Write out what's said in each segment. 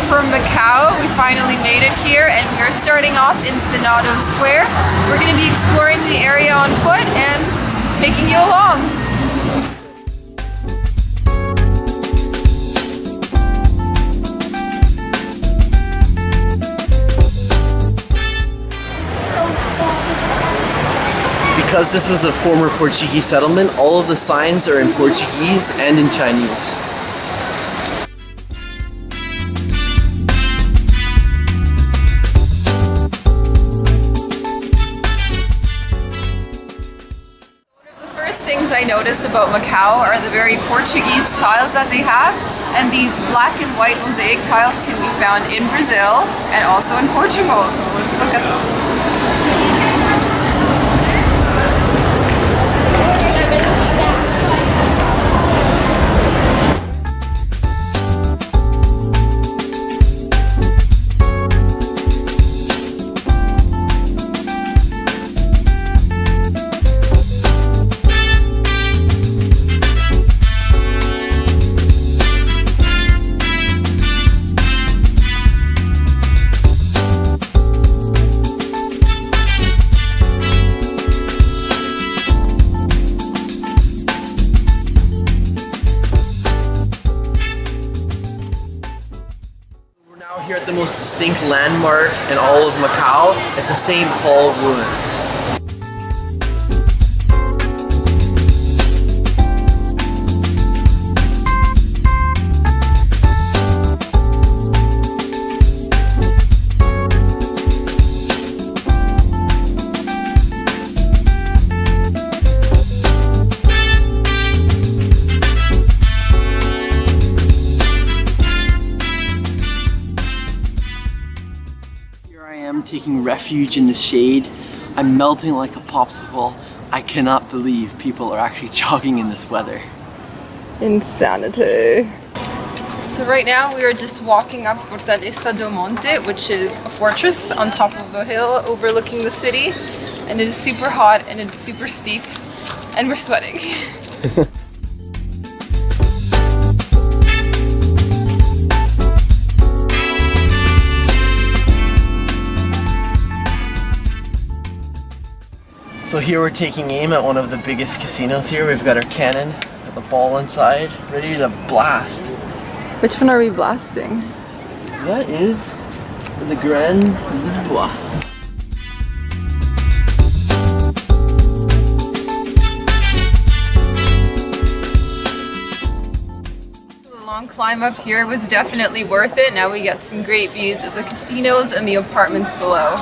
from Macau. We finally made it here and we are starting off in Senado Square. We're going to be exploring the area on foot and taking you along. Because this was a former Portuguese settlement, all of the signs are in Portuguese and in Chinese. Things I noticed about Macau are the very Portuguese tiles that they have, and these black and white mosaic tiles can be found in Brazil and also in Portugal. So let's look at them. Here at the most distinct landmark in all of Macau, it's the Saint Paul ruins. Taking refuge in the shade. I'm melting like a popsicle. I cannot believe people are actually jogging in this weather. Insanity. So right now we are just walking up Fortaleza do Monte, which is a fortress on top of a hill overlooking the city, and it is super hot and it's super steep and we're sweating. So here we're taking aim at one of the biggest casinos here. We've got our cannon, got the ball inside, ready to blast. Which one are we blasting? That is the Grand Lisboa. So the long climb up here was definitely worth it. Now we get some great views of the casinos and the apartments below.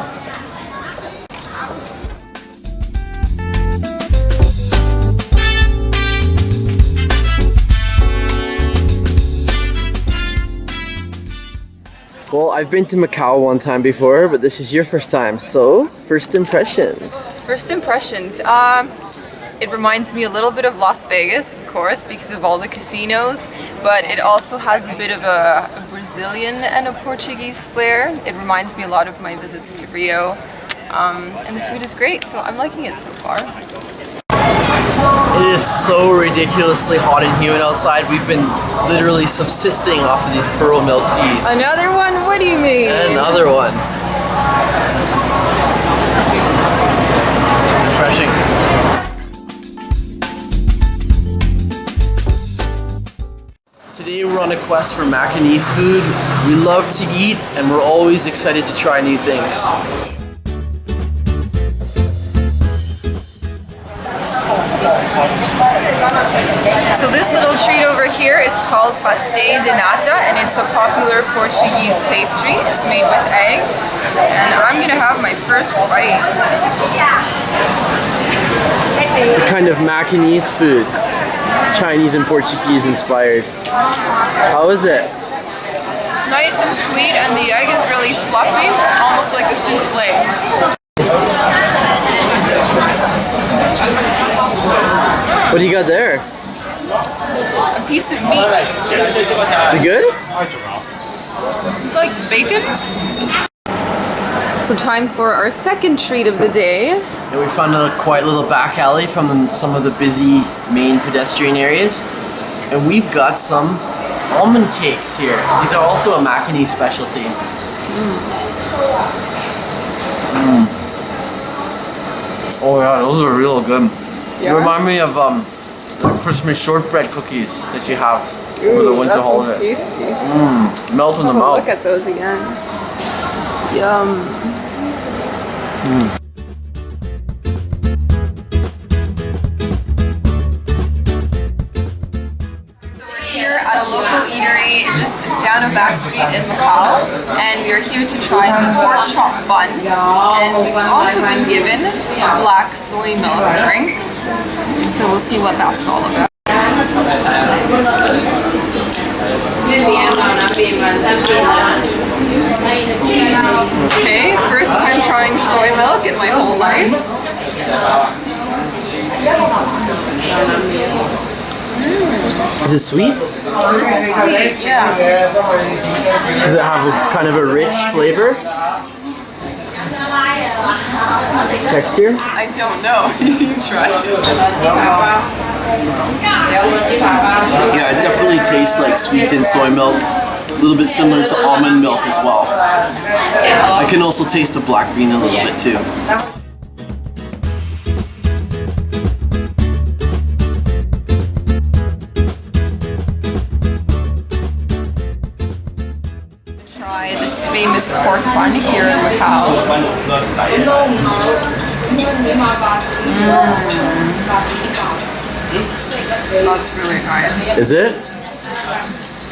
Well, I've been to Macau one time before, but this is your first time, so first impressions. First impressions. It reminds me a little bit of Las Vegas, of course, because of all the casinos, but it also has a bit of a Brazilian and a Portuguese flair. It reminds me a lot of my visits to Rio, and the food is great, so I'm liking it so far. It is so ridiculously hot and humid outside. We've been literally subsisting off of these pearl milk teas. Another one? What do you mean? Another one. Refreshing. Today we're on a quest for Macanese food. We love to eat and we're always excited to try new things. So this little treat over here is called pastel de nata, and it's a popular Portuguese pastry. It's made with eggs, and I'm gonna have my first bite. It's a kind of Macanese food, Chinese and Portuguese inspired. How is it? It's nice and sweet, and the egg is really fluffy, almost like a souffle. What do you got there? A piece of meat. Is it good? It's like bacon. So time for our second treat of the day. And we found a quiet little back alley from some of the busy main pedestrian areas. And we've got some almond cakes here. These are also a Macanese specialty. Oh yeah, those are real good. Yeah? They remind me of the Christmas shortbread cookies that you have over the winter holidays. Tasty. Melt in the mouth. Look at those again. Yum. Here at a local eatery just down a back street in Macau, and we are here to try the pork chop bun, and we've also been given a black soy milk drink, so we'll see what that's all about. Okay, first time trying soy milk in my whole life. Is it sweet? This is sweet, yeah. Does it have kind of a rich flavor? Texture? I don't know. You try it. Yeah, it definitely tastes like sweetened soy milk. A little bit similar to almond milk as well. I can also taste the black bean a little bit too. Try this famous pork bun here in Macau. That's really nice. Is it?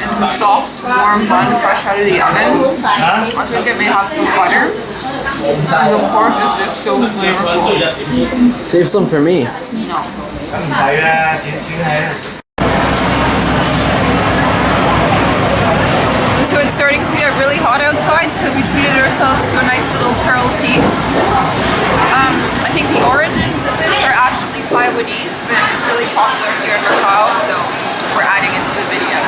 It's a soft, warm bun fresh out of the oven. I think it may have some butter. And the pork is just so flavorful. Save some for me. No. So it's starting to get really hot outside, so we treated ourselves to a nice little pearl tea. I think the origins of this are actually Taiwanese, but it's really popular here in Macau, so we're adding it to the video.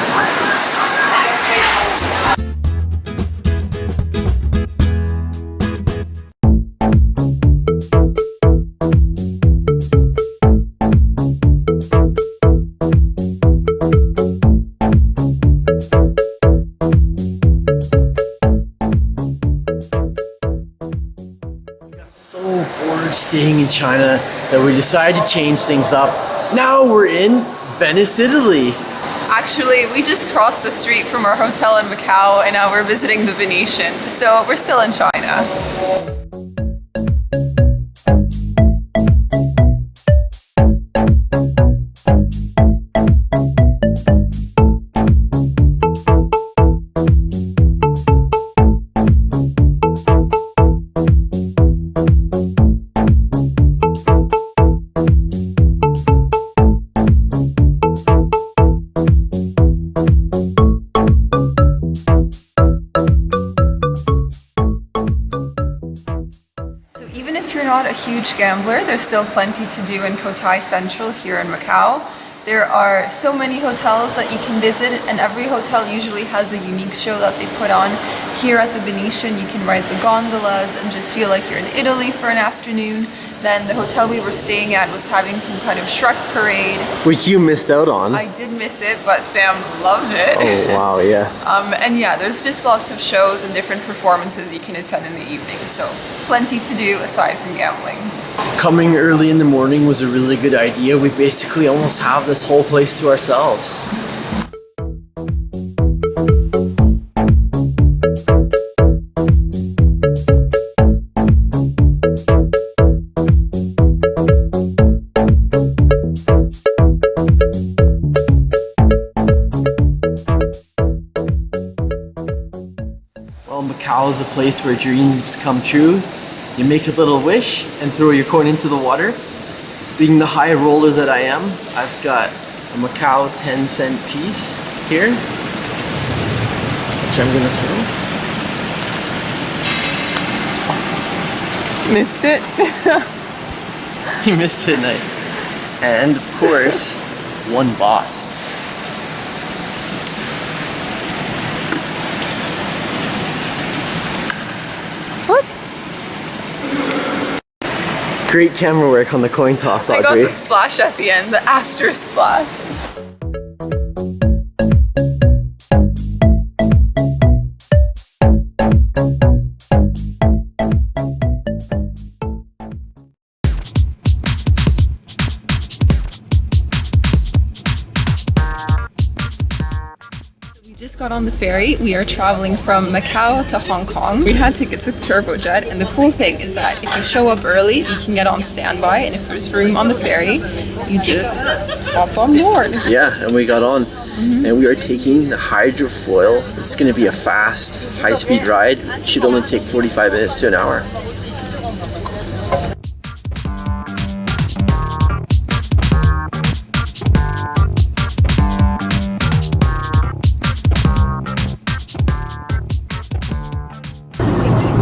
So bored staying in China that we decided to change things up. Now we're in Venice, Italy. Actually, we just crossed the street from our hotel in Macau and now we're visiting the Venetian, so we're still in China. If you're not a huge gambler, there's still plenty to do in Cotai Central here in Macau. There are so many hotels that you can visit, and every hotel usually has a unique show that they put on. Here at the Venetian, you can ride the gondolas and just feel like you're in Italy for an afternoon. Then the hotel we were staying at was having some kind of Shrek parade. Which you missed out on. I did miss it, but Sam loved it. Oh wow, yes. And yeah, there's just lots of shows and different performances you can attend in the evening, so plenty to do aside from gambling. Coming early in the morning was a really good idea. We basically almost have this whole place to ourselves. Well, Macau is a place where dreams come true. You make a little wish and throw your coin into the water. Being the high roller that I am, I've got a Macau 10-cent piece here, which I'm gonna throw. Missed it? You missed it, nice. And of course, 1 baht. What? Great camera work on the coin toss, Audrey. I got the splash at the end, the after splash. just got on the ferry. We are traveling from Macau to Hong Kong. We had tickets with Turbojet, and the cool thing is that if you show up early, you can get on standby, and if there's room on the ferry, you just hop on board. Yeah, and we got on. And we are taking the hydrofoil. It's going to be a fast, high-speed ride. It should only take 45 minutes to an hour.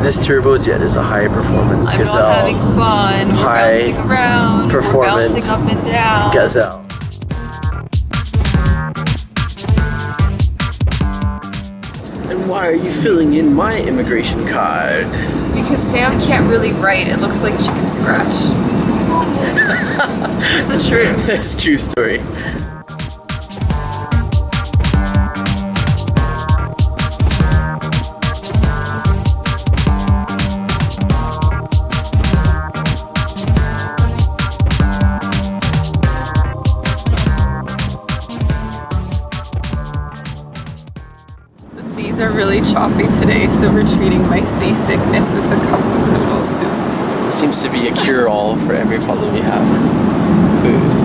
This turbojet is a high performance I'm gazelle. not having fun. We're High bouncing around. performance We're bouncing up and down. gazelle. And why are you filling in my immigration card? Because Sam can't really write. It looks like chicken scratch. It's the truth. That's a true story. Are really choppy today, so we're treating my seasickness with a cup of noodle soup. It seems to be a cure-all for every problem you have. Food.